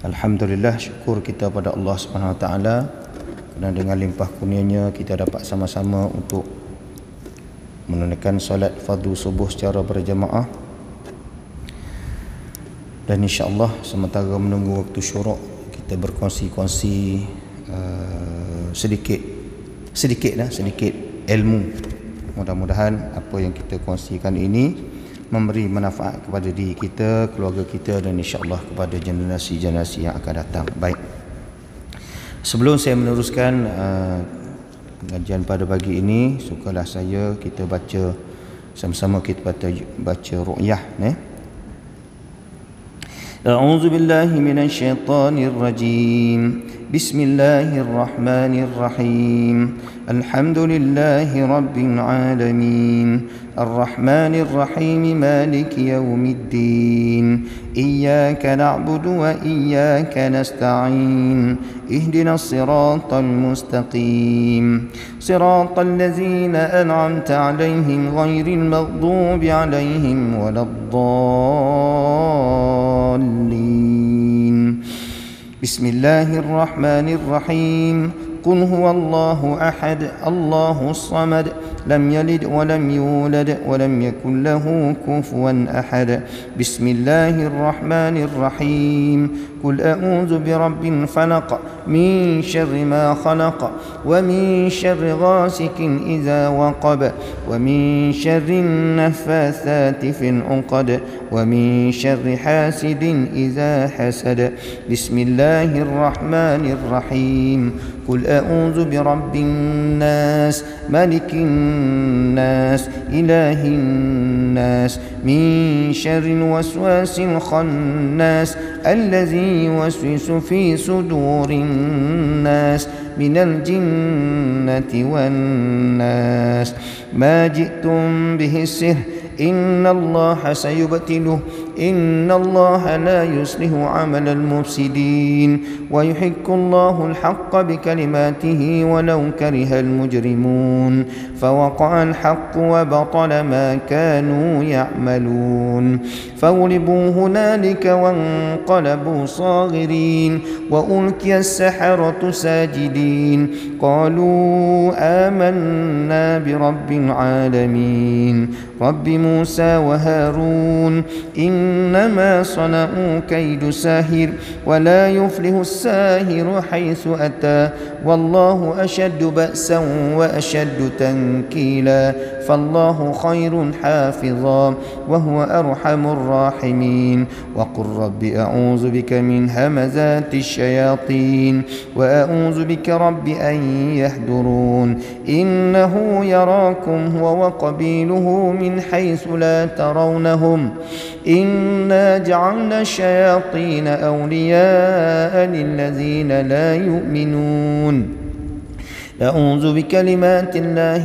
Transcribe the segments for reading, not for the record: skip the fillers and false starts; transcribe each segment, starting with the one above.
Alhamdulillah, syukur kita pada Allah Subhanahu Wa Taala kerana dengan limpah kurnianya kita dapat sama-sama untuk menunaikan solat fardu subuh secara berjamaah. Dan insya-Allah sementara menunggu waktu syuruk, kita berkongsi-kongsi sedikit ilmu. Mudah-mudahan apa yang kita kongsikan ini memberi manfaat kepada diri kita, keluarga kita dan insya-Allah kepada generasi-generasi yang akan datang. Baik. Sebelum saya meneruskan pengajian pada pagi ini, sukalah saya kita baca sama-sama, kita baca ruqyah A'udzu billahi minasyaitonir rajim. Bismillahirrahmanirrahim. Alhamdulillahi rabbil alamin. Arrahmanir rahim. Maliki yaumiddin. Iyyaka na'budu wa iyyaka nasta'in. Ihdinas siratal mustaqim. Siratal ladzina an'amta 'alaihim ghairil maghdubi 'alaihim waladdallin. Bismillahirrahmanirrahim. Qul huwallahu ahad, Allahus samad, lam yalid wa lam yulad wa lam yakul lahu kufuwan ahad. Bismillahirrahmanirrahim. Qul a'udzu birabbil falaq, min syarri ma khalaq, wa min syarri ghasikin idza waqab, wa min syarri naffatsati fil 'uqad, wa min syarri hasidin idza hasad. Bismillahirrahmanirrahim. Qul a'udzu birabbin nas, malikin nas, ilahin nas, min syarril waswasil khannas, allazi yuwaswisu fi sudurin nas, minal jinnati wan nas. Ma ji'tum bihi sihr, inna allaha sayubtiluh, inna allaha la yuslihu 'amalal mufsidin, wa yuhiqqu allahu al-haqqa bikalimatihi walau karihal mujrimun. Fawaqa'a al-haqqu wa batala ma kanu ya'malun. Fawlibu hunalika wanqalabu saghirin, wa ulqiya as-saharatu sajidin. Qalu amanna bi rabbil alamin, rabbi Musa wa Harun. Innama sana'u kaidu sahir, wa la yuflihu as-sahiru haitsu ata, wallahu ashaddu ba'san wa ashaddu tankila, fallahu khairun hafidha wa huwa arhamur rahimin. Wa qur rabbi a'udzu bika min hamazati syayatin, wa a'udzu bika rabbi an yahdurun. Innahu yarakum huwa wa qabiluhu min haitsu la tarawnahum. Inna ja'alna asyayatina awliya'a lilladzina la yu'minun. أعوذ بكلمات الله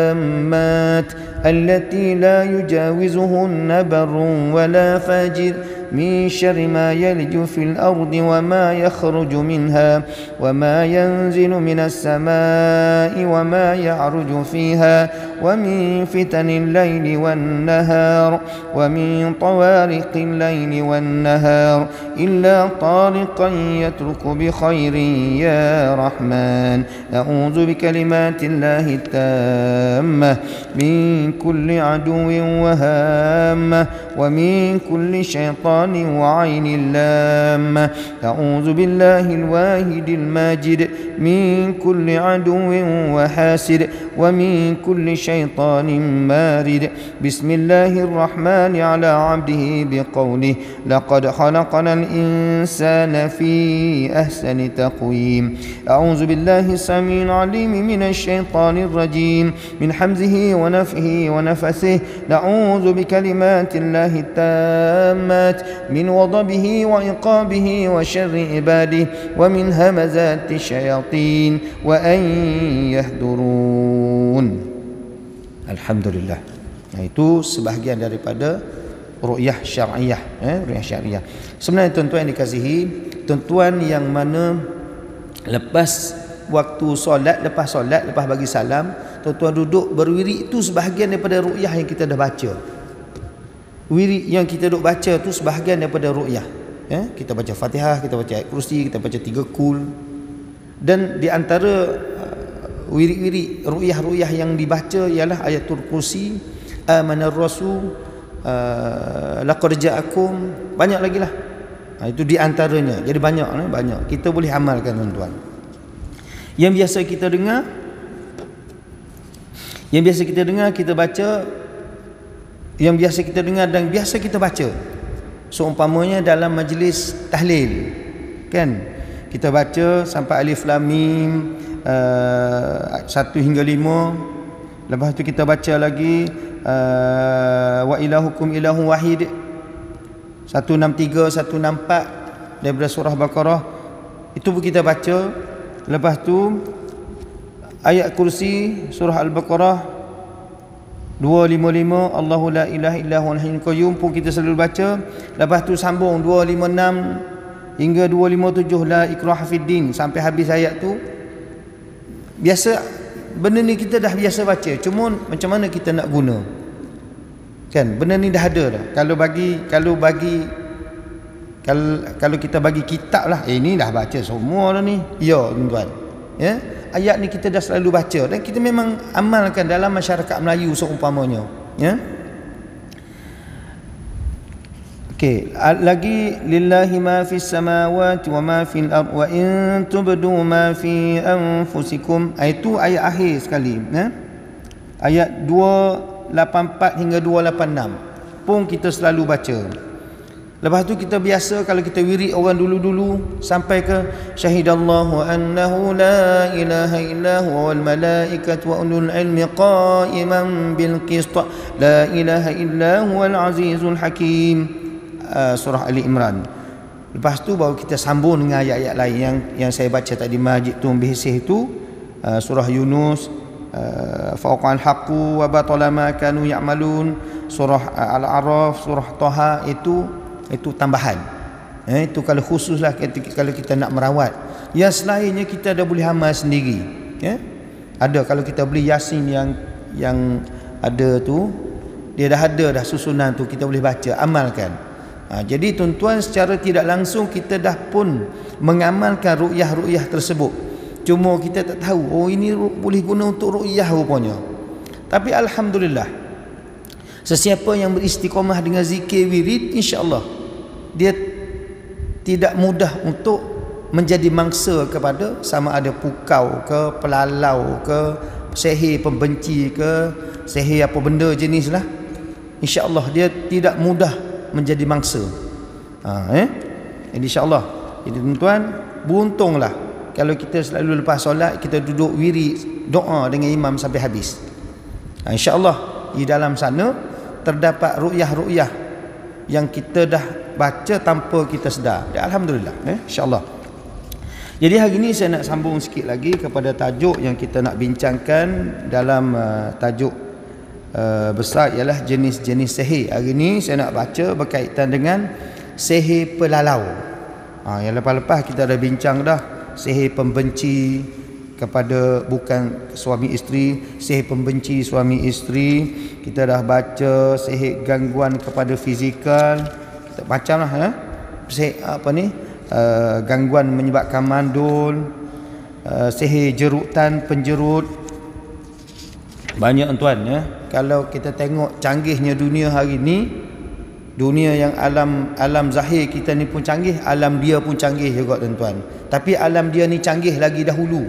التامات التي لا يجاوزهن بر ولا فاجر، من شر ما يلج في الأرض وما يخرج منها وما ينزل من السماء وما يعرج فيها، ومن فتن الليل والنهار، ومن طوارق الليل والنهار، إلا طارقا يترك بخير يا رحمن. أعوذ بكلمات الله التامة من كل عدو وهامة، ومن كل شيطان وعين لامة. أعوذ بالله الواحد الماجد من كل عدو وحاسد، ومن كل شيطان مارد. بسم الله الرحمن على عبده بقوله لقد خلقنا الإنسان في أحسن تقويم. أعوذ بالله السميع العليم من الشيطان الرجيم، من حمزه ونفخه ونفثه. نعوذ بكلمات الله التامات من وضبه وعقابه وشر عباده، ومن همزات الشياطين وأن يحضرون. Alhamdulillah. Itu sebahagian daripada ru'yah syar'iyah, ru'yah syar'iyah. Sebenarnya tuan-tuan yang dikasihi, tuan-tuan yang mana lepas waktu solat, lepas bagi salam, tuan-tuan duduk berwirid, itu sebahagian daripada ru'yah yang kita dah baca. Wirid yang kita duk baca tu sebahagian daripada ru'yah. Kita baca Fatihah, kita baca ayat kursi, kita baca 3 kul. Dan di antara wirid-wirid ru'yah yang dibaca ialah ayatul kursi, amanar rasul, laqad ja'akum, banyak lagi lah. Itu di antaranya. Jadi banyak kita boleh amalkan tuan-tuan. Yang biasa kita dengar kita baca, yang biasa kita dengar dan biasa kita baca, seumpamanya dalam majlis tahlil, kan, kita baca sampai alif lam mim 1 hingga 5. Lepas tu kita baca lagi wa ilahukum ilahun wahid 163 164 daripada surah Baqarah. Itu pun kita baca. Lepas tu ayat kursi surah Al-Baqarah 255 Allahu la ilaha illa huwal hayyul qayyum pun kita selalu baca. Lepas tu sambung 256 hingga 257 la ikraha fid din sampai habis ayat tu. Biasa benda ni kita dah biasa baca, cuma macam mana kita nak guna, kan? Benda ni dah ada dah. Kalau kita bagi kitab lah, ni dah baca semua dah ni, ya tuan-tuan, ya, ayat ni kita dah selalu baca dan kita memang amalkan dalam masyarakat Melayu seumpamanya, ya. Okey, lagi lillahi ma fis samawati wa ma fil ard wa in tubdu ma fi anfusikum. Itu ayat akhir sekali, ya. Ayat 284 hingga 286 pun kita selalu baca. Lepas tu kita biasa kalau kita wirid orang dulu-dulu sampai ke syahidallahu annahu la ilaha illa huwa wal malaikatu wa ulul ilmi qa'iman bil qist la ilaha illa huwal azizul hakim, surah Ali Imran. Lepas tu baru kita sambung dengan ayat-ayat lain yang saya baca tadi, majidtum bihisih itu, surah Yunus, fawqal haqqu wa batala ma kanu ya'malun, surah Al-A'raf, surah Taha. Itu tambahan. Itu kalau khususlah kalau kita nak merawat. Yang selainnya kita dah boleh amal sendiri, ya. Ada kalau kita beli Yasin yang ada tu, dia dah ada dah susunan tu, kita boleh baca, amalkan. Jadi tuan-tuan, secara tidak langsung kita dah pun mengamalkan ru'yah-ru'yah tersebut. Cuma kita tak tahu, ini boleh guna untuk ru'yah rupanya. Tapi alhamdulillah, sesiapa yang beristiqamah dengan zikir wirid, insya-Allah dia tidak mudah untuk menjadi mangsa kepada sama ada pukau ke, pelalau ke, sihir pembenci ke, sihir apa benda jenis lah. InsyaAllah dia tidak mudah menjadi mangsa. Jadi insyaAllah, jadi tuan-tuan, beruntunglah kalau kita selalu lepas solat kita duduk wirid doa dengan imam sampai habis. InsyaAllah di dalam sana terdapat ru'yah-ru'yah yang kita dah baca tanpa kita sedar. Alhamdulillah, insyaAllah. Jadi hari ini saya nak sambung sikit lagi kepada tajuk yang kita nak bincangkan dalam tajuk besar, ialah jenis-jenis sihir. Hari ini saya nak baca berkaitan dengan sihir pelalau. Yang lepas-lepas kita dah bincang dah sihir pembenci kepada bukan suami isteri, sihir pembenci suami isteri. Kita dah baca sihir gangguan kepada fizikal, kita macamlah, ya. Sihir apa ni, gangguan menyebabkan mandul, sihir jerutan, penjerut. Banyak tuan, ya. Kalau kita tengok canggihnya dunia hari ni, dunia yang alam zahir kita ni pun canggih, alam dia pun canggih juga tuan-tuan. Tapi alam dia ni canggih lagi dahulu.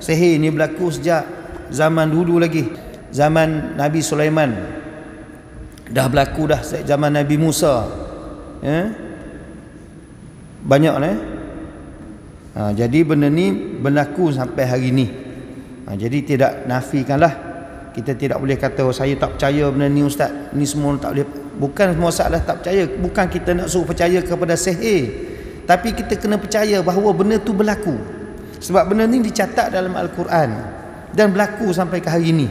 Sihir ni berlaku sejak zaman dulu lagi, zaman Nabi Sulaiman dah berlaku dah, zaman Nabi Musa, banyak lah. Jadi benda ni berlaku sampai hari ni. Jadi tidak nafikanlah, kita tidak boleh kata saya tak percaya benda ni ustaz, ni semua tak boleh. Bukan masalah tak percaya, bukan kita nak suruh percaya kepada sihir, tapi kita kena percaya bahawa benda tu berlaku. Sebab benda ni dicatat dalam Al-Quran dan berlaku sampai ke hari ni.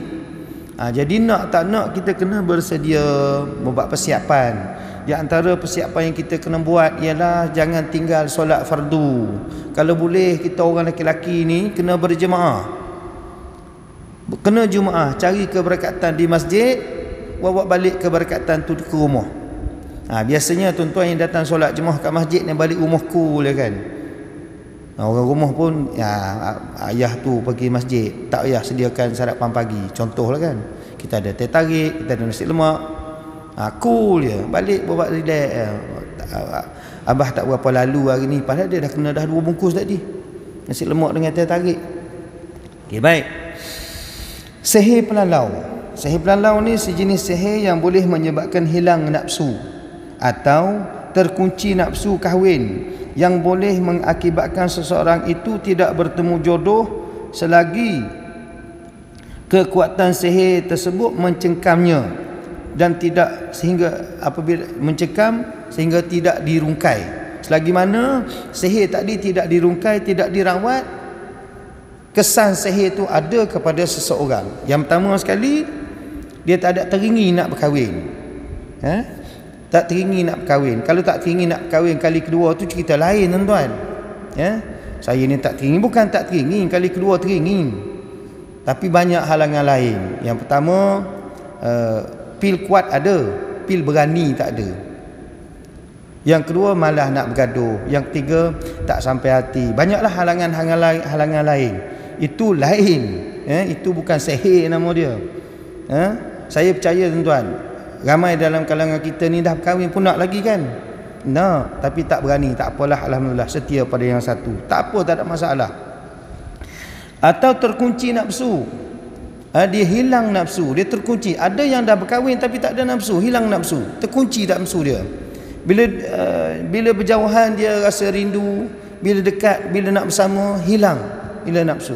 Jadi nak tak nak kita kena bersedia membuat persiapan. Di antara persiapan yang kita kena buat ialah jangan tinggal solat fardu. Kalau boleh kita orang lelaki ni kena berjemaah. Kena Jumaah, cari keberkatan di masjid, bawa balik keberkatan tu ke rumah. Biasanya tuan-tuan yang datang solat jemaah kat masjid ni balik rumah cool je kan. Orang rumah pun ayah tu pergi masjid, tak payah sediakan sarapan pagi. Contohlah kan, kita ada teh tarik, kita ada nasi lemak, cool je, balik buat relax. Abah tak berapa lalu hari ni, padahal dia dah kena 2 bungkus tadi, nasi lemak dengan teh tarik. Okey, baik. Sihir pelalau. Sihir pelalau ni sejenis sihir yang boleh menyebabkan hilang nafsu atau terkunci nafsu kahwin, yang boleh mengakibatkan seseorang itu tidak bertemu jodoh selagi kekuatan sihir tersebut mencengkamnya, dan tidak sehingga apabila mencekam sehingga tidak dirungkai. Selagi mana sihir tadi tidak dirungkai, tidak dirawat, kesan sihir itu ada kepada seseorang. Yang pertama sekali, dia tak ada teringin nak berkahwin. Tak teringin nak berkahwin. Kalau tak teringin nak berkahwin kali kedua tu cerita lain tuan-tuan. Saya ni tak teringin, bukan tak teringin, kali kedua teringin. Tapi banyak halangan lain. Yang pertama, pil kuat ada, pil berani tak ada. Yang kedua, malah nak bergaduh. Yang ketiga, tak sampai hati. Banyaklah halangan lain. Itu lain. Itu bukan sihir nama dia. Saya percaya tuan-tuan, ramai dalam kalangan kita ni dah berkahwin pun nak lagi kan? Nak, tapi tak berani. Tak apalah, alhamdulillah, setia pada yang satu. Tak apa, tak ada masalah. Atau terkunci nafsu. Dia hilang nafsu, dia terkunci. Ada yang dah berkahwin tapi tak ada nafsu, hilang nafsu, terkunci nafsu dia. Bila berjauhan dia rasa rindu, bila dekat, bila nak bersama hilang nafsu.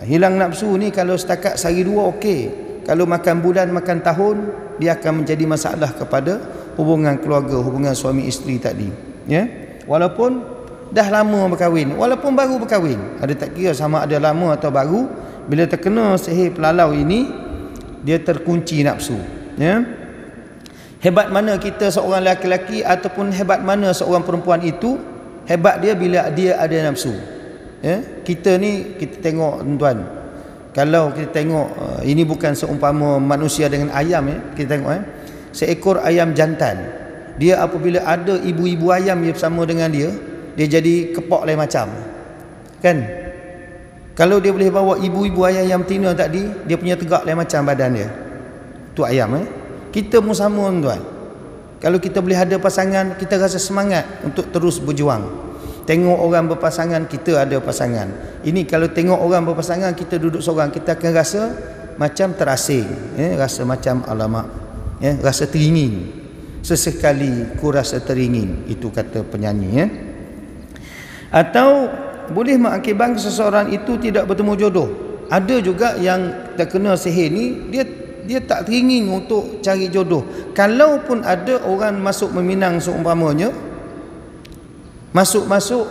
Hilang nafsu ni kalau setakat sehari dua okey. Kalau makan bulan, makan tahun, dia akan menjadi masalah kepada hubungan keluarga, hubungan suami isteri tadi. Walaupun dah lama berkahwin, walaupun baru berkahwin, ada tak kira sama ada lama atau baru, bila terkena sihir pelalau ini, dia terkunci nafsu. Hebat mana kita seorang lelaki ataupun hebat mana seorang perempuan itu, hebat dia bila dia ada nafsu. Kita ni, kita tengok tuan-tuan, kalau kita tengok, ini bukan seumpama manusia dengan ayam, kita tengok seekor ayam jantan, dia apabila ada ibu-ibu ayam yang bersama dengan dia jadi kepok lain macam kan. Kalau dia boleh bawa ibu-ibu ayam yang betina tadi, dia punya tegak lain macam badan dia. Tu ayam. Kita pun sama tuan. Kalau kita boleh ada pasangan, kita rasa semangat untuk terus berjuang. Tengok orang berpasangan, kita ada pasangan. Ini kalau tengok orang berpasangan, kita duduk seorang, kita akan rasa macam terasing, rasa macam alamak, rasa teringin. Sesekali ku rasa teringin, itu kata penyanyi. Atau boleh mengakibatkan seseorang itu tidak bertemu jodoh. Ada juga yang terkena sihir ni, dia tak teringin untuk cari jodoh. Kalaupun ada orang masuk meminang seumpamanya, masuk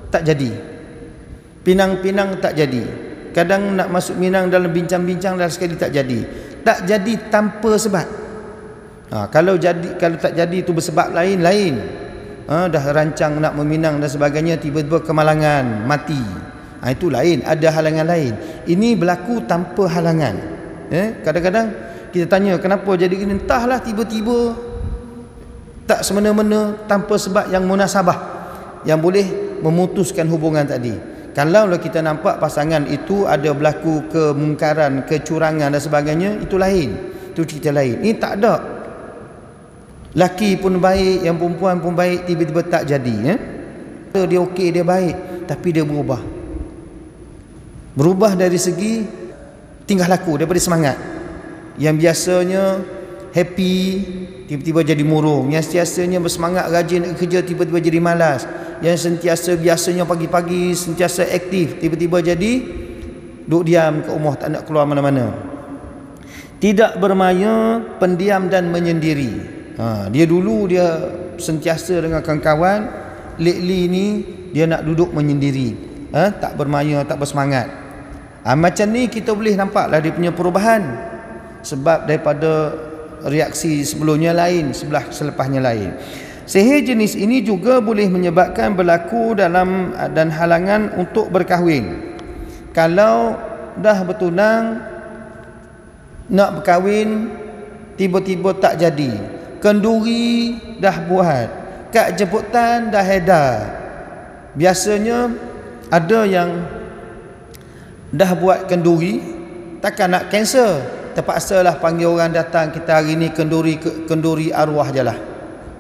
tak jadi, pinang-pinang tak jadi, kadang nak masuk minang dalam bincang-bincang dan sekali tak jadi tanpa sebab. Kalau tak jadi itu bersebab lain, dah rancang nak meminang dan sebagainya, tiba-tiba kemalangan, mati, itu lain, ada halangan lain. Ini berlaku tanpa halangan. Kadang-kadang kita tanya kenapa jadi gini, entahlah, tiba-tiba tak semena-mena, tanpa sebab yang munasabah yang boleh memutuskan hubungan tadi. Kalau kita nampak pasangan itu ada berlaku kemungkaran, kecurangan dan sebagainya, itu lain, itu cerita lain. Ini tak ada. Laki pun baik, yang perempuan pun baik, tiba-tiba tak jadi. Dia okey, dia baik, tapi dia berubah dari segi tingkah laku, daripada semangat yang biasanya happy tiba-tiba jadi murung, yang sentiasanya bersemangat rajin kerja tiba-tiba jadi malas, yang biasanya pagi-pagi sentiasa aktif tiba-tiba jadi duduk diam kat rumah, tak nak keluar mana-mana. Tidak bermaya, pendiam dan menyendiri. Dia dulu dia sentiasa dengan kawan-kawan, lately ni dia nak duduk menyendiri, tak bermaya, tak bersemangat. Macam ni kita boleh nampaklah dia punya perubahan, sebab daripada reaksi sebelumnya lain, selepasnya lain. Sihir jenis ini juga boleh menyebabkan berlaku dalam dan halangan untuk berkahwin. Kalau dah bertunang nak berkahwin, tiba-tiba tak jadi, kenduri dah buat, kad jemputan dah edar. Biasanya ada yang dah buat kenduri, takkan nak cancel, terpaksalah panggil orang datang, kita hari ni kenduri arwah je lah.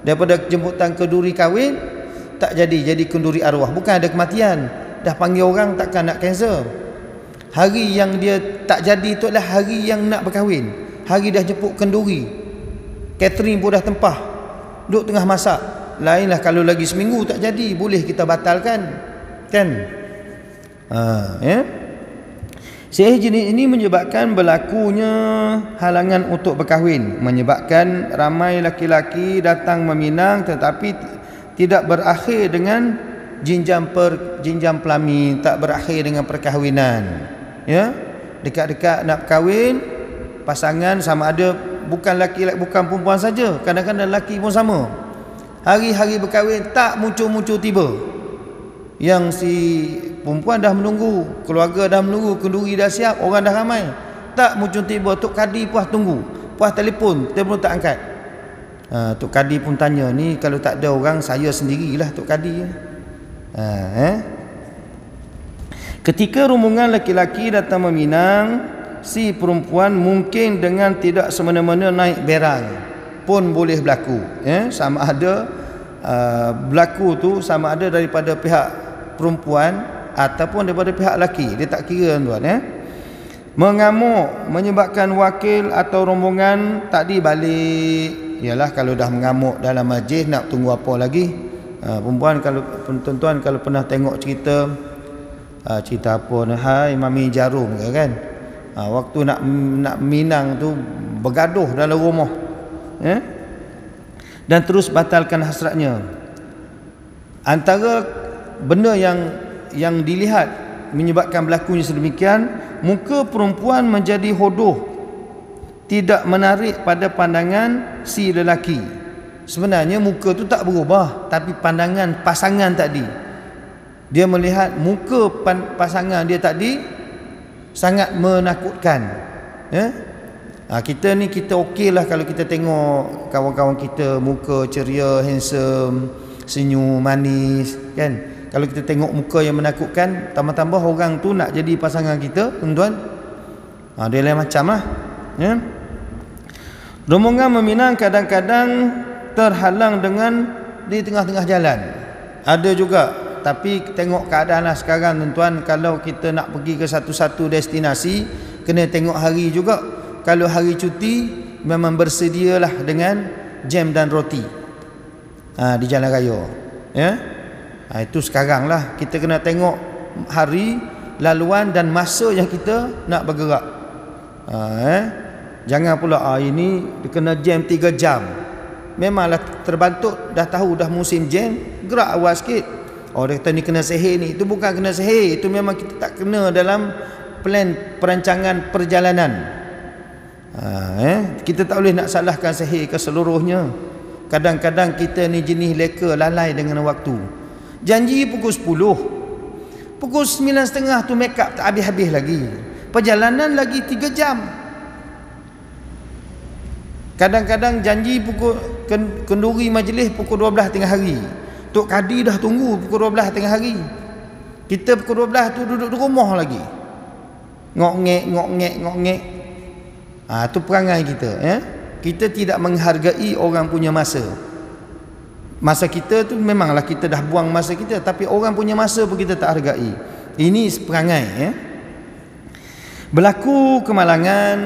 Daripada jemputan kenduri kahwin tak jadi kenduri arwah, bukan ada kematian, dah panggil orang, takkan nak cancel. Hari yang dia tak jadi tu adalah hari yang nak berkahwin, hari dah jemput kenduri, catering pun dah tempah, duduk tengah masak. Lainlah kalau lagi seminggu tak jadi, boleh kita batalkan, kan? Sihir jenis ini menyebabkan berlakunya halangan untuk berkahwin, menyebabkan ramai laki-laki datang meminang tetapi tidak berakhir dengan jinjam pelamin, tak berakhir dengan perkahwinan. Ya, dekat-dekat nak kahwin, pasangan sama ada bukan laki-laki, bukan perempuan saja, kadang-kadang lelaki pun sama. Hari-hari berkahwin tak muncul-muncul tiba. Yang si perempuan dah menunggu, keluarga dah menunggu, kenduri dah siap, orang dah ramai, tak muncul tiba. Tok Kadi puas tunggu, puas telefon tak angkat. Tok Kadi pun tanya, ni kalau tak ada orang, saya sendirilah Tok Kadi. Ketika rombongan laki-laki datang meminang, si perempuan mungkin dengan tidak semena-mena naik berang pun boleh berlaku. Sama ada berlaku tu sama ada daripada pihak perempuan ataupun daripada pihak lelaki, dia tak kira tuan. Mengamuk menyebabkan wakil atau rombongan tak dibalik. Yalah, kalau dah mengamuk dalam majlis nak tunggu apa lagi? Perempuan, kalau tuan-tuan kalau pernah tengok cerita apa ni, hai Mami Jarum ke kan, waktu nak minang tu bergaduh dalam rumah, dan terus batalkan hasratnya. Antara benda yang dilihat menyebabkan berlakunya sedemikian, muka perempuan menjadi hodoh, tidak menarik pada pandangan si lelaki. Sebenarnya muka tu tak berubah, tapi pandangan pasangan tadi, dia melihat muka pasangan dia tadi sangat menakutkan. Kita ni, kita okey lah kalau kita tengok kawan-kawan kita muka ceria, handsome, senyum, manis, kan? Kalau kita tengok muka yang menakutkan, tambah-tambah orang tu nak jadi pasangan kita, tuan-tuan, dia lain macam lah. Rombongan meminang kadang-kadang terhalang dengan di tengah-tengah jalan. Ada juga, tapi tengok keadaan lah sekarang, tuan-tuan. Kalau kita nak pergi ke satu-satu destinasi, kena tengok hari juga. Kalau hari cuti, memang bersedialah dengan jam dan roti di jalan raya. Itu sekarang lah, kita kena tengok hari, laluan dan masa yang kita nak bergerak. Jangan pula ini kena jam 3 jam. Memanglah terbantuk, dah tahu dah musim jam, gerak awal sikit. Dia kata ni kena sihir ni. Itu bukan kena sihir, itu memang kita tak kena dalam plan perancangan perjalanan. Kita tak boleh nak salahkan sihir keseluruhnya. Kadang-kadang kita ni jenis leka, lalai dengan waktu. Janji pukul 10, pukul 9.30 tu make up tak habis-habis lagi, perjalanan lagi 3 jam. Kadang-kadang janji pukul kenduri majlis pukul 12 tengah hari, Tok Kadi dah tunggu pukul 12 tengah hari, kita pukul 12 tu duduk di rumah lagi, ngok-ngek. Tu perangai kita. Kita tidak menghargai orang punya masa. Masa kita tu memanglah kita dah buang masa kita, tapi orang punya masa pun kita tak hargai. Ini perangai. Berlaku kemalangan,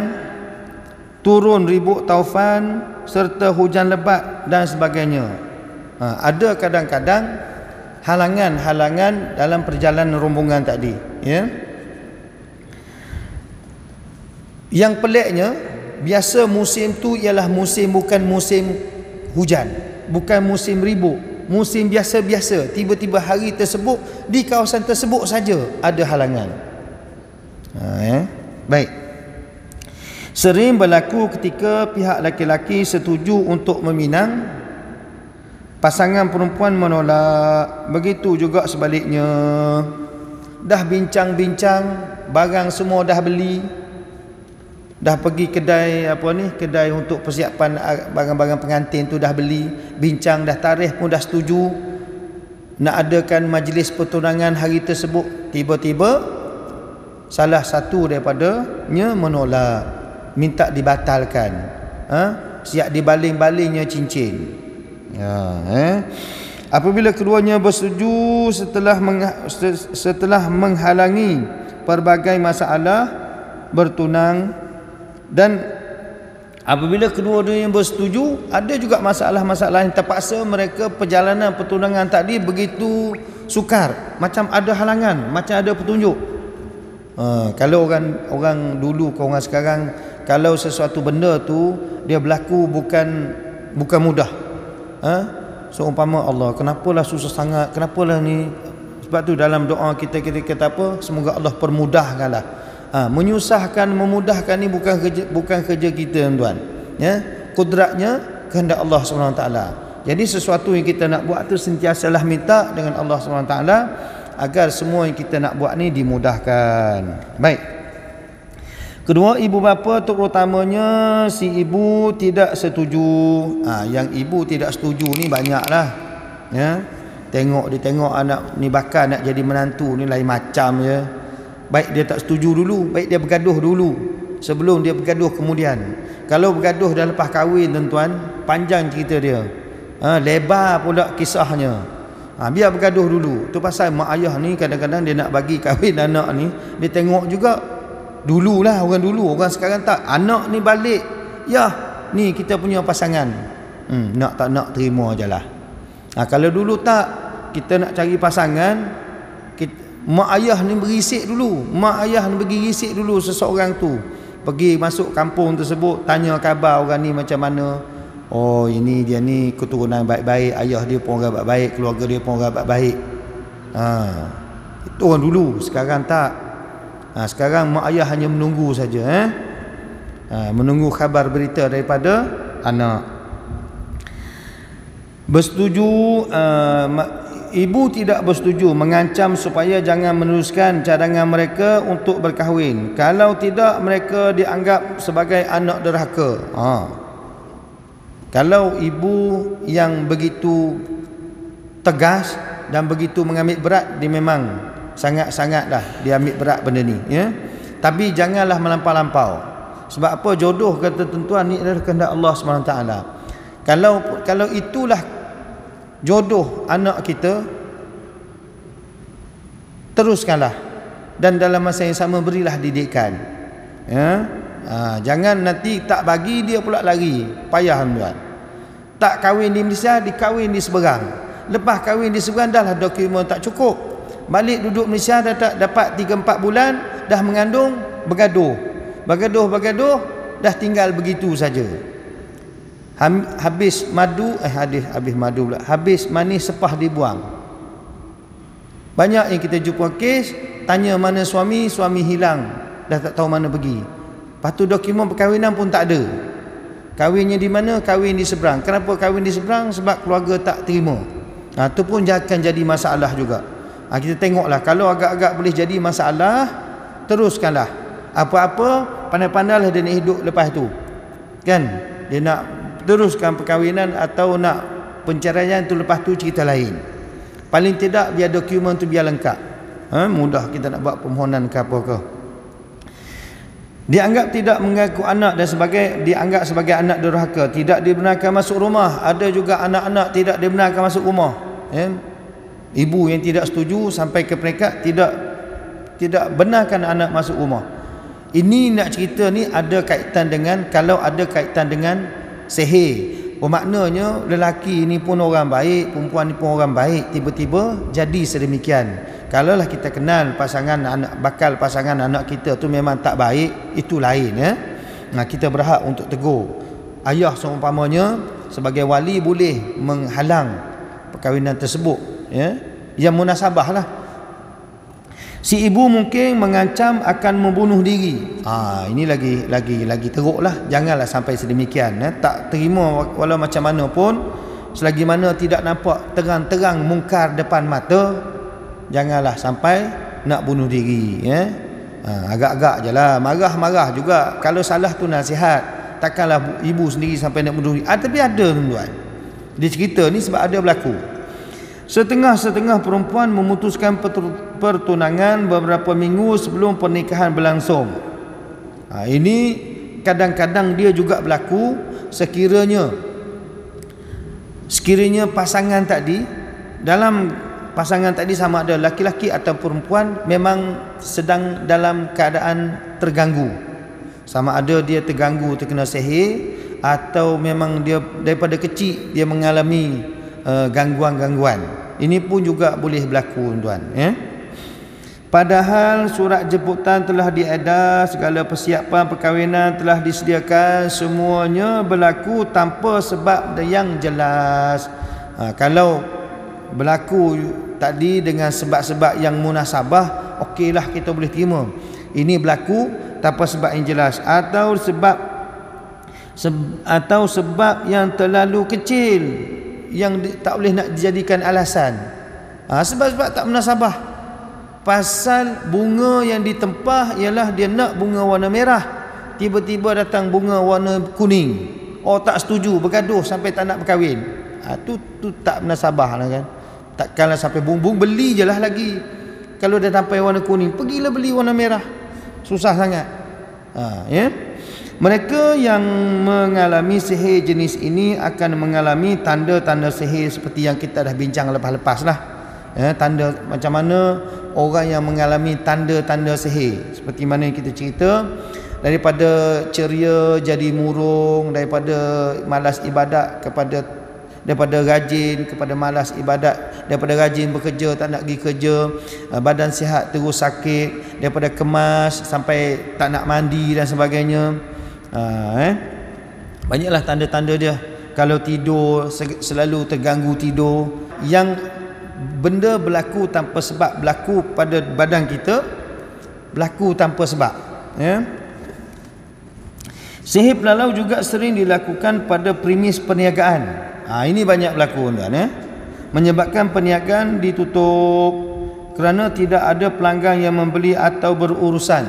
turun ribut taufan serta hujan lebat dan sebagainya. Ada kadang-kadang halangan-halangan dalam perjalanan rombongan tadi. Yang peliknya, biasa musim tu ialah musim, bukan musim hujan, bukan musim ribut, musim biasa-biasa. Tiba-tiba hari tersebut, di kawasan tersebut saja ada halangan. Baik. Sering berlaku ketika pihak laki-laki setuju untuk meminang, pasangan perempuan menolak. Begitu juga sebaliknya. Dah bincang-bincang, barang semua dah beli, dah pergi kedai kedai untuk persiapan barang-barang pengantin tu dah beli, bincang dah tarikh pun dah setuju nak adakan majlis pertunangan hari tersebut, tiba-tiba salah satu daripadanya menolak, minta dibatalkan, siap dibaling-balingnya cincin. Apabila keduanya bersetuju setelah menghalangi pelbagai masalah bertunang, dan apabila kedua-duanya bersetuju, ada juga masalah-masalah yang terpaksa mereka perjalanan pertunangan tadi begitu sukar, macam ada halangan, macam ada petunjuk. Kalau orang dulu ke orang sekarang, kalau sesuatu benda tu dia berlaku bukan mudah. Seumpama Allah, kenapalah susah sangat, kenapalah ni. Sebab tu dalam doa kita kata apa? Semoga Allah permudahkanlah. Menyusahkan, memudahkan ni bukan kerja kita, tuan. Ya, kudratnya kehendak Allah SWT. Jadi sesuatu yang kita nak buat tu sentiasalah minta dengan Allah SWT agar semua yang kita nak buat ni dimudahkan. Baik. Kedua, ibu bapa terutamanya si ibu tidak setuju. Yang ibu tidak setuju ni banyaklah. Ya. Dia tengok anak ni bakal nak jadi menantu ni lain macam je. Baik dia tak setuju dulu, baik dia bergaduh dulu sebelum dia bergaduh kemudian. Kalau bergaduh dah lepas kahwin, tuan-tuan, panjang cerita dia. Lebar pula kisahnya. Biar bergaduh dulu. Tu pasal mak ayah ni kadang-kadang dia nak bagi kahwin anak ni, dia tengok juga dululah, orang dulu, orang sekarang tak. Anak ni balik, ya ni kita punya pasangan, nak tak nak terima je lah. Kalau dulu tak, kita nak cari pasangan, mak ayah ni berisik dulu, mak ayah ni pergi risik dulu seseorang tu, pergi masuk kampung tersebut, tanya khabar orang ni macam mana. Oh, ini dia ni keturunan baik-baik, ayah dia pun orang baik-baik, keluarga dia pun orang baik-baik. Itu orang dulu. Sekarang tak. Sekarang mak ayah hanya menunggu saja, menunggu khabar berita daripada anak. Bersetuju, ibu tidak bersetuju, mengancam supaya jangan meneruskan cadangan mereka untuk berkahwin. Kalau tidak, mereka dianggap sebagai anak derhaka. Kalau ibu yang begitu tegas dan begitu mengambil berat, dia memang sangat-sangatlah dia ambil berat benda ni, ya. Tapi janganlah melampau-lampau. Sebab apa? Jodoh kata tuan-tuan ni adalah kehendak Allah SWT. Kalau itulah jodoh anak kita, teruskanlah, dan dalam masa yang sama berilah didikan, ya. Jangan nanti tak bagi dia pula lari, payah tuan. Tak kahwin di Malaysia, dikahwin di seberang. Lepas kahwin di seberang dah lah dokumen tak cukup, balik duduk Malaysia dah tak dapat 3-4 bulan, dah mengandung, bergaduh, dah tinggal begitu saja. Habis madu, habis manis sepah dibuang. Banyak yang kita jumpa kes, tanya mana suami hilang, dah tak tahu mana pergi. Lepas tu dokumen perkahwinan pun tak ada. Kahwinnya di mana? Kahwin di seberang. Kenapa kahwin di seberang? Sebab keluarga tak terima. Itu pun akan jadi masalah juga. Kita tengoklah, kalau agak-agak boleh jadi masalah, teruskanlah. Apa-apa, pandai-pandailah dia nak hidup lepas tu. Kan? Dia nak teruskan perkahwinan atau nak penceraian tu, lepas tu cerita lain. Paling tidak biar dokumen tu biar lengkap. Mudah kita nak buat permohonan ke apa ke. Dianggap tidak mengaku anak dan dianggap sebagai anak derhaka, tidak dibenarkan masuk rumah. Ada juga anak-anak tidak dibenarkan masuk rumah, ya? Ibu yang tidak setuju sampai ke peringkat tidak benarkan anak masuk rumah. Ini nak cerita ni ada kaitan dengan, kalau ada kaitan dengan sihir. Bermaknanya lelaki ni pun orang baik, perempuan ni pun orang baik, tiba-tiba jadi sedemikian. Kalaulah kita kenal bakal pasangan anak kita tu memang tak baik, itu lain, ya. Kita berhak untuk tegur. Ayah seumpamanya sebagai wali boleh menghalang perkahwinan tersebut, ya. Yang munasabah lah. Si ibu mungkin mengancam akan membunuh diri. Ini lagi teruklah. Janganlah sampai sedemikian, ya. Tak terima walau macam mana pun, selagi mana tidak nampak terang-terang mungkar depan mata, janganlah sampai nak bunuh diri, ya. Agak-agak je lah, marah-marah juga. Kalau salah tu nasihat, takkanlah ibu sendiri sampai nak bunuh. Tapi ada tuan-tuan, dia cerita ni sebab ada berlaku. Setengah-setengah perempuan memutuskan pertunangan beberapa minggu sebelum pernikahan berlangsung. Ini kadang-kadang dia juga berlaku sekiranya pasangan tadi, dalam pasangan tadi sama ada laki-laki atau perempuan, memang sedang dalam keadaan terganggu. Sama ada dia terganggu, terkena sihir, atau memang dia daripada kecil dia mengalami gangguan-gangguan. Ini pun juga boleh berlaku, tuan. Padahal surat jemputan telah diedah, segala persiapan perkahwinan telah disediakan, semuanya berlaku tanpa sebab yang jelas. Kalau berlaku tadi dengan sebab-sebab yang munasabah, okeylah, kita boleh terima. Ini berlaku tanpa sebab yang jelas, atau sebab yang terlalu kecil yang tak boleh nak dijadikan alasan. Sebab-sebab tak munasabah. Pasal bunga yang ditempah ialah dia nak bunga warna merah, tiba-tiba datang bunga warna kuning. Tak setuju, bergaduh sampai tak nak berkahwin. Tu tak munasabah lah kan. Takkanlah sampai bung beli je lah lagi. Kalau dah sampai warna kuning, pergilah beli warna merah. Susah sangat. Mereka yang mengalami sihir jenis ini akan mengalami tanda-tanda sihir seperti yang kita dah bincang lepas-lepas lah. Tanda macam mana orang yang mengalami tanda-tanda sihir, seperti mana yang kita cerita, daripada ceria jadi murung, daripada malas ibadat daripada rajin kepada malas ibadat, daripada rajin bekerja tak nak pergi kerja, badan sihat terus sakit, daripada kemas sampai tak nak mandi dan sebagainya. Banyaklah tanda-tanda dia. Kalau tidur selalu terganggu tidur, yang benda berlaku tanpa sebab berlaku pada badan kita, berlaku tanpa sebab. Sihir pelalau juga sering dilakukan pada premis perniagaan. Ini banyak berlaku, tuan. Menyebabkan perniagaan ditutup kerana tidak ada pelanggan yang membeli atau berurusan.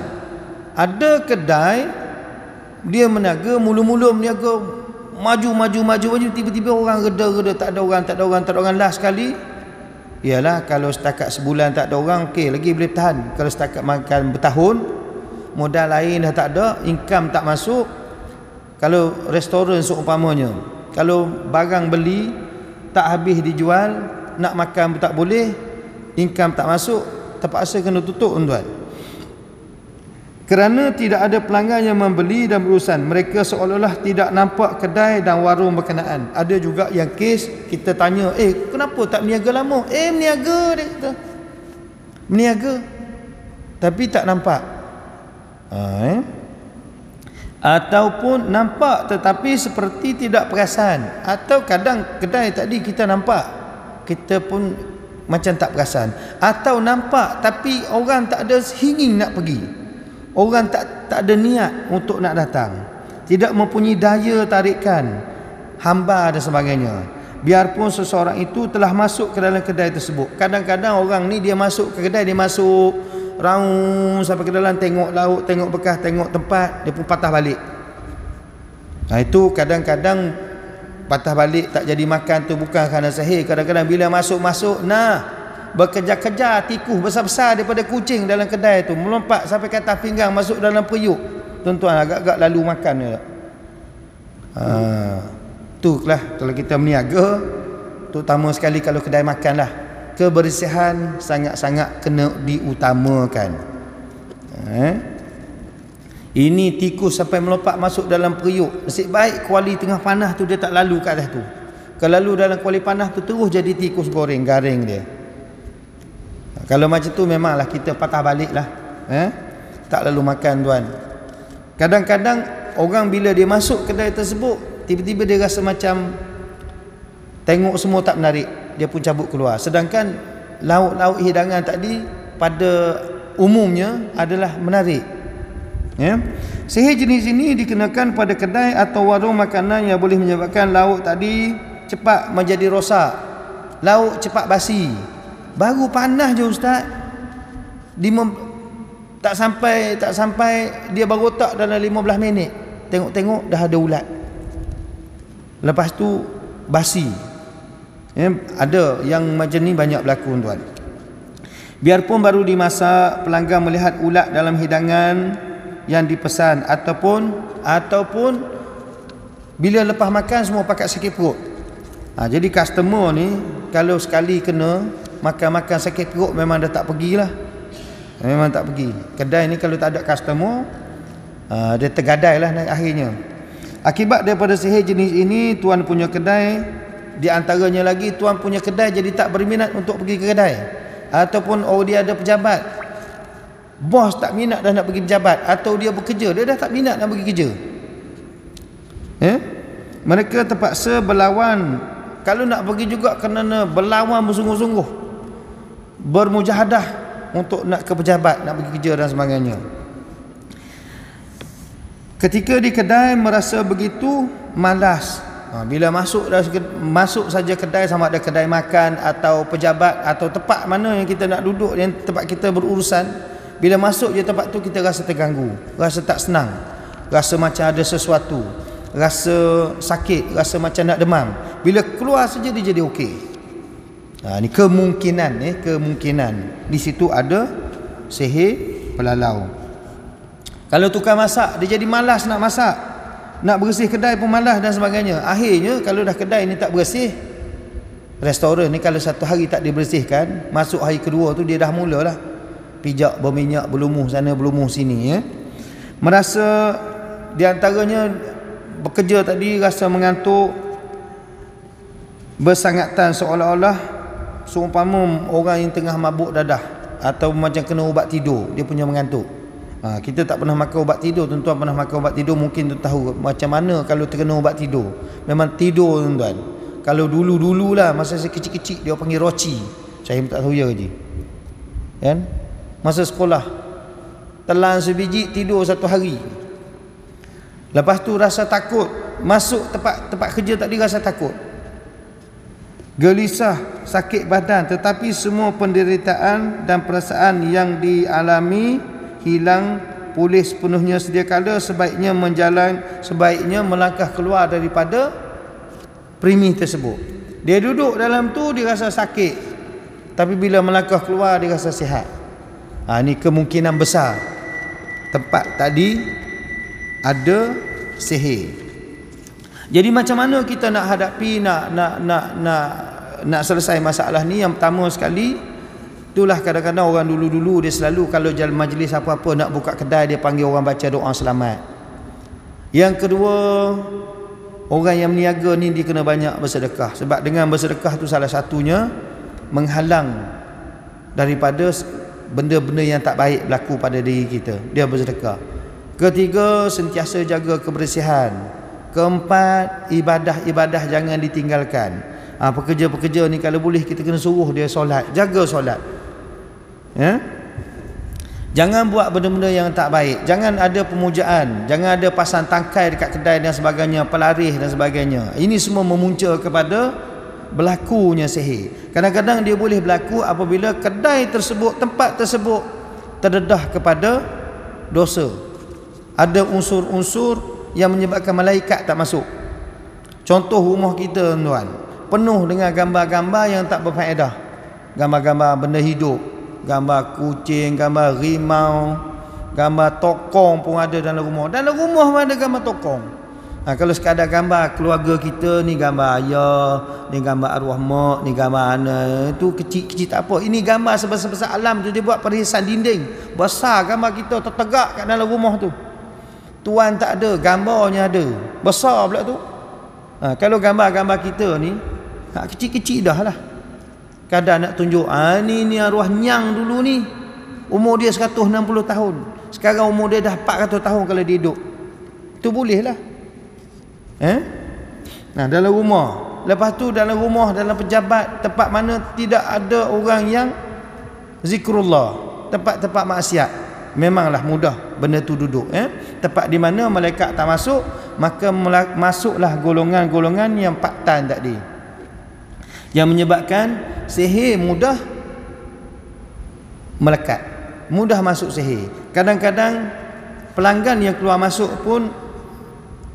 Ada kedai dia meniaga, mula-mula meniaga maju, tiba-tiba orang reda, tak ada orang. Last sekali ialah kalau setakat sebulan tak ada orang, okey, lagi boleh tahan. Kalau setakat makan bertahun, modal lain dah tak ada, income tak masuk. Kalau restoran seumpamanya, kalau barang beli tak habis dijual, nak makan pun tak boleh, income tak masuk, terpaksa kena tutup, tuan. Kerana tidak ada pelanggan yang membeli dan berurusan, mereka seolah-olah tidak nampak kedai dan warung berkenaan. Ada juga yang kes kita tanya, kenapa tak meniaga lama? Meniaga, dia kata. Meniaga tapi tak nampak. Ataupun nampak tetapi seperti tidak perasan. Atau kadang kedai tadi kita nampak, kita pun macam tak perasan. Atau nampak tapi orang tak ada ingin nak pergi. Orang tak ada niat untuk nak datang, tidak mempunyai daya tarikan, hamba dan sebagainya. Biarpun seseorang itu telah masuk ke dalam kedai tersebut. Kadang-kadang orang ni dia masuk ke kedai, dia masuk raung sampai ke dalam, tengok lauk, tengok bekas, tengok tempat, dia pun patah balik. Itu kadang-kadang patah balik tak jadi makan tu bukan kerana sihir. Kadang-kadang bila masuk-masuk, berkejar-kejar tikus besar-besar daripada kucing dalam kedai tu, melompat sampai ke atas pinggang, masuk dalam periuk. Tuan-tuan, agak-agak lalu makan dia. Itulah kalau kita meniaga, terutama sekali kalau kedai makan lah, kebersihan sangat-sangat kena diutamakan. Ini tikus sampai melompat masuk dalam periuk, nasib baik kuali tengah panas tu dia tak lalu kat atas tu. Kalau lalu dalam kuali panas tu, terus jadi tikus goreng, garing dia. Kalau macam tu memanglah kita patah balik lah. Tak lalu makan, tuan. Kadang-kadang orang bila dia masuk kedai tersebut, tiba-tiba dia rasa macam tengok semua tak menarik, dia pun cabut keluar. Sedangkan lauk-lauk hidangan tadi pada umumnya adalah menarik. Sihir jenis ini dikenakan pada kedai atau warung makanan yang boleh menyebabkan lauk tadi cepat menjadi rosak, lauk cepat basi. Baru panas je ustaz, Tak sampai dia baru otak dalam 15 minit. Tengok-tengok dah ada ulat. Lepas tu basi. Ada yang macam ni banyak berlaku tuan. Biarpun baru dimasak, pelanggan melihat ulat dalam hidangan yang dipesan ataupun bila lepas makan semua pakat sakit perut. Jadi customer ni kalau sekali kena makan sakit perut memang dah tak pergilah. Memang tak pergi. Kedai ni kalau tak ada customer, dia tergadai lah akhirnya. Akibat daripada sihir jenis ini, tuan punya kedai, di antaranya lagi tuan punya kedai jadi tak berminat untuk pergi ke kedai. Ataupun dia ada pejabat, bos tak minat dah nak pergi pejabat. Atau dia bekerja, dia dah tak minat nak pergi kerja. Mereka terpaksa berlawan. Kalau nak pergi juga kena berlawan bersungguh-sungguh, bermujahadah untuk nak ke pejabat, nak pergi kerja dan sebagainya. Ketika di kedai merasa begitu malas. Bila masuk saja kedai, sama ada kedai makan atau pejabat atau tempat mana yang kita nak duduk, yang tempat kita berurusan, bila masuk je tempat tu kita rasa terganggu, rasa tak senang, rasa macam ada sesuatu, rasa sakit, rasa macam nak demam. Bila keluar saja dia jadi okey. Ni kemungkinan di situ ada sihir pelalau. Kalau tukang masak dia jadi malas nak masak, nak bersih kedai pun malas dan sebagainya. Akhirnya kalau dah kedai ni tak bersih, restoran ni kalau satu hari tak dibersihkan, masuk hari kedua tu dia dah mulalah pijak berminyak, berlumuh sana berlumuh sini. Merasa di antaranya bekerja tadi rasa mengantuk, bersangatan seolah-olah seumpama orang yang tengah mabuk dadah atau macam kena ubat tidur, dia punya mengantuk. Kita tak pernah makan ubat tidur, tuan-tuan pernah makan ubat tidur, mungkin tu tahu macam mana kalau terkena ubat tidur. Memang tidur tuan-tuan. Kalau dulu-dululah masa saya kecil-kecil dia panggil roci. Saya tak tahu ya je. Kan? Masa sekolah telan sebiji tidur satu hari. Lepas tu rasa takut, masuk tempat kerja tadi rasa takut. Gelisah, sakit badan, tetapi semua penderitaan dan perasaan yang dialami hilang pulih sepenuhnya sedia kala. Sebaiknya melangkah keluar daripada premi tersebut. Dia duduk dalam tu dia rasa sakit, tapi bila melangkah keluar dia rasa sihat. Ni kemungkinan besar tempat tadi ada sihir. Jadi macam mana kita nak hadapi, nak selesai masalah ni? Yang pertama sekali, itulah kadang-kadang orang dulu-dulu dia selalu kalau jalan majlis apa-apa nak buka kedai, dia panggil orang baca doa selamat. Yang kedua, orang yang meniaga ni dia kena banyak bersedekah. Sebab dengan bersedekah tu salah satunya menghalang daripada benda-benda yang tak baik berlaku pada diri kita. Dia bersedekah. Ketiga, sentiasa jaga kebersihan. Keempat, ibadah-ibadah jangan ditinggalkan. Pekerja-pekerja ni kalau boleh kita kena suruh dia solat, jaga solat. Jangan buat benda-benda yang tak baik. Jangan ada pemujaan, jangan ada pasang tangkai dekat kedai dan sebagainya, pelarih dan sebagainya. Ini semua memunca kepada berlakunya sihir. Kadang-kadang dia boleh berlaku apabila kedai tersebut, tempat tersebut terdedah kepada dosa. Ada unsur-unsur yang menyebabkan malaikat tak masuk. Contoh rumah kita tuan, penuh dengan gambar-gambar yang tak berfaedah. Gambar-gambar benda hidup, gambar kucing, gambar rimau, gambar tokong pun ada dalam rumah. Dalam rumah pun ada gambar tokong. Kalau sekadar gambar keluarga kita, ni gambar ayah, ni gambar arwah mak, ni gambar anak, itu kecil-kecil tak apa. Ini gambar sebesar-besar alam tu, dia buat perhiasan dinding besar, gambar kita tertegak kat dalam rumah tu. Tuan tak ada, gambarnya ada, besar pula tu. Kalau gambar-gambar kita ni kecil-kecil dah lah. Kadang nak tunjuk, ni arwah nyang dulu ni, umur dia 160 tahun. Sekarang umur dia dah 400 tahun kalau dia hidup. Itu boleh lah. Dalam rumah. Lepas tu dalam rumah, dalam pejabat, tempat mana tidak ada orang yang zikrullah, tempat-tempat maksiat, memanglah mudah benda tu duduk. Tempat di mana malaikat tak masuk, maka masuklah golongan-golongan yang paktan tadi, yang menyebabkan sihir mudah melekat, mudah masuk sihir. Kadang-kadang pelanggan yang keluar masuk pun,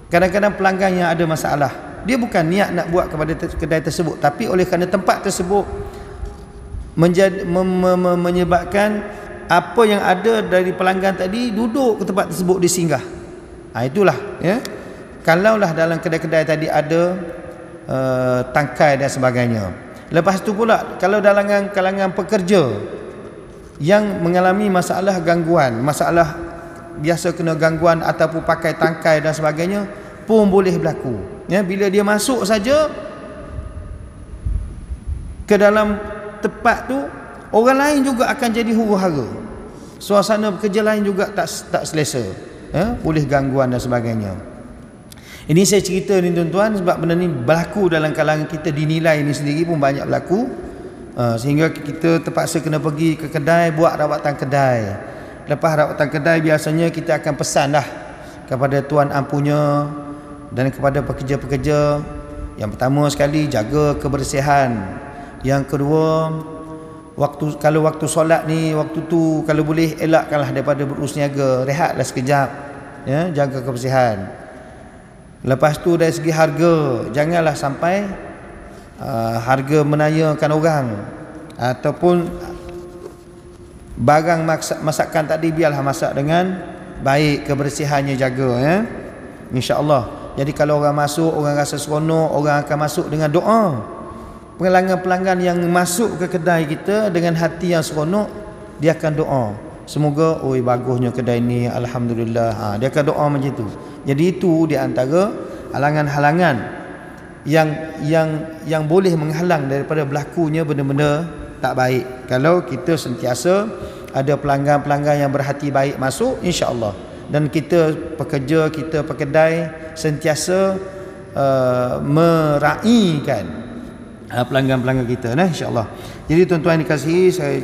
kadang-kadang pelanggan yang ada masalah, dia bukan niat nak buat kepada kedai tersebut, tapi oleh kerana tempat tersebut menyebabkan apa yang ada dari pelanggan tadi duduk ke tempat tersebut, dia singgah. Itulah ya. Kalaulah dalam kedai-kedai tadi ada tangkai dan sebagainya. Lepas tu pula kalau dalam kalangan pekerja yang mengalami masalah gangguan, masalah biasa kena gangguan ataupun pakai tangkai dan sebagainya pun boleh berlaku. Ya, bila dia masuk saja ke dalam tempat tu, orang lain juga akan jadi huru-hara. Suasana bekerja lain juga tak selesa. Ya, boleh gangguan dan sebagainya. Ini saya cerita ni tuan-tuan sebab benda ni berlaku dalam kalangan kita, dinilai ni sendiri pun banyak berlaku. Sehingga kita terpaksa kena pergi ke kedai, buat rawatan kedai. Lepas rawatan kedai biasanya kita akan pesan dah kepada tuan ampunya dan kepada pekerja-pekerja. Yang pertama sekali, jaga kebersihan. Yang kedua, kalau waktu solat ni, waktu tu kalau boleh elakkanlah daripada berusniaga, rehatlah sekejap, ya, jaga kebersihan. Lepas tu dari segi harga, janganlah sampai harga menayakan orang, ataupun barang masakan tadi biarlah masak dengan baik, kebersihannya jaga, ya, insya-Allah. Jadi kalau orang masuk, orang rasa seronok, orang akan masuk dengan doa. Pelanggan-pelanggan yang masuk ke kedai kita dengan hati yang seronok, dia akan doa, semoga oi bagusnya kedai ni, alhamdulillah. Dia akan doa macam tu. Jadi itu di antara halangan-halangan yang boleh menghalang daripada berlakunya benda-benda tak baik. Kalau kita sentiasa ada pelanggan-pelanggan yang berhati baik masuk, insya-Allah, dan kita pekerja, kita pekedai sentiasa meraihkan pelanggan-pelanggan kita, insya-Allah. Jadi tuan-tuan dikasihi, saya